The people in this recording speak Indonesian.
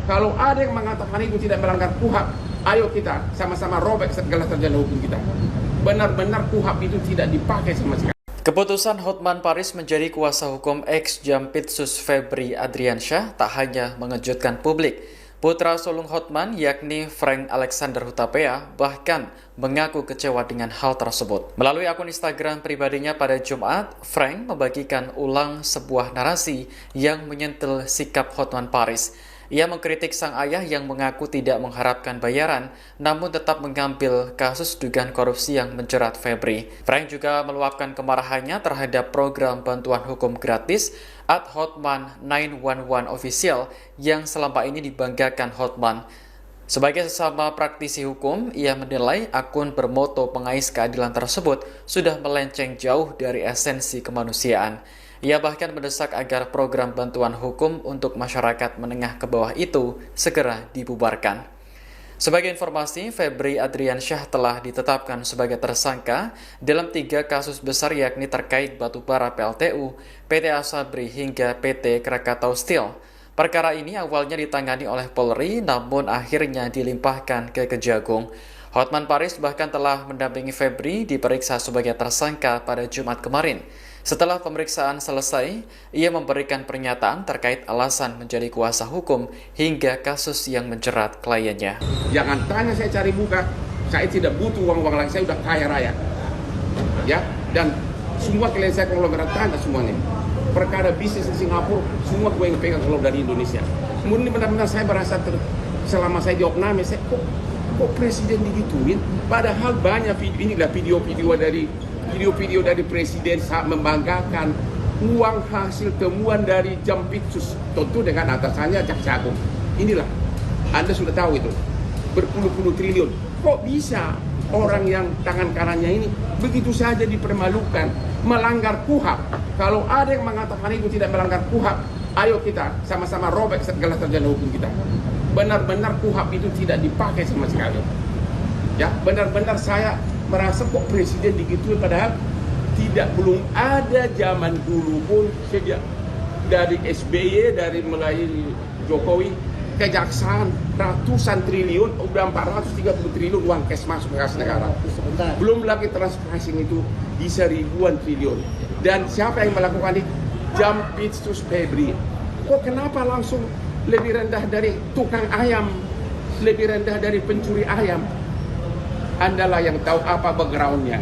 Kalau ada yang mengatakan itu tidak melanggar KUHP, ayo kita sama-sama robek segala terjadi hukum kita. Benar-benar KUHP itu tidak dipakai sama sekali. Keputusan Hotman Paris menjadi kuasa hukum ex-Jampitsus Febri Adriansyah tak hanya mengejutkan publik. Putra sulung Hotman yakni Frank Alexander Hutapea bahkan mengaku kecewa dengan hal tersebut. Melalui akun Instagram pribadinya pada Jumat, Frank membagikan ulang sebuah narasi yang menyentil sikap Hotman Paris. Ia mengkritik sang ayah yang mengaku tidak mengharapkan bayaran, namun tetap mengambil kasus dugaan korupsi yang menjerat Febri. Frank juga meluapkan kemarahannya terhadap program bantuan hukum gratis @Hotman 911 Official yang selama ini dibanggakan Hotman. Sebagai sesama praktisi hukum, ia menilai akun bermoto pengais keadilan tersebut sudah melenceng jauh dari esensi kemanusiaan. Ia bahkan mendesak agar program bantuan hukum untuk masyarakat menengah ke bawah itu segera dibubarkan. Sebagai informasi, Febri Adriansyah telah ditetapkan sebagai tersangka dalam 3 kasus besar yakni terkait batubara PLTU, PT Asabri hingga PT Krakatau Steel. Perkara ini awalnya ditangani oleh Polri namun akhirnya dilimpahkan ke Kejagung. Hotman Paris bahkan telah mendampingi Febri diperiksa sebagai tersangka pada Jumat kemarin. Setelah pemeriksaan selesai, ia memberikan pernyataan terkait alasan menjadi kuasa hukum hingga kasus yang menjerat kliennya. Jangan tanya saya cari muka, saya tidak butuh uang lagi, saya udah kaya raya. Ya, dan semua klien saya konglomerat tanda semuanya. Perkara bisnis di Singapura, semua gue yang pegang kalau dari Indonesia. Kemudian benar-benar saya merasa selama saya di Opname, saya kok presiden digituin? Padahal banyak video-video dari presiden saat membanggakan uang hasil temuan dari Jampitsus, tentu dengan atasannya Jaksa Agung. Inilah, Anda sudah tahu itu, berpuluh-puluh triliun. Kok bisa orang yang tangan kanannya ini begitu saja dipermalukan, melanggar KUHP? Kalau ada yang mengatakan itu tidak melanggar KUHP, ayo kita sama-sama robek segala terjadi hukum kita. Benar-benar KUHP itu tidak dipakai sama sekali. Ya, benar-benar saya merasa kok presiden digituin, padahal belum ada zaman dulu pun sejak dari SBY, dari mulai Jokowi, kejaksaan ratusan triliun, udah 430 triliun uang cash masuk ke kas negara. Belum lagi transparansi itu bisa ribuan triliun. Dan siapa yang melakukan ini? Jampitsus Febri. Kok kenapa langsung lebih rendah dari tukang ayam, lebih rendah dari pencuri ayam? Andalah yang tahu apa background-nya.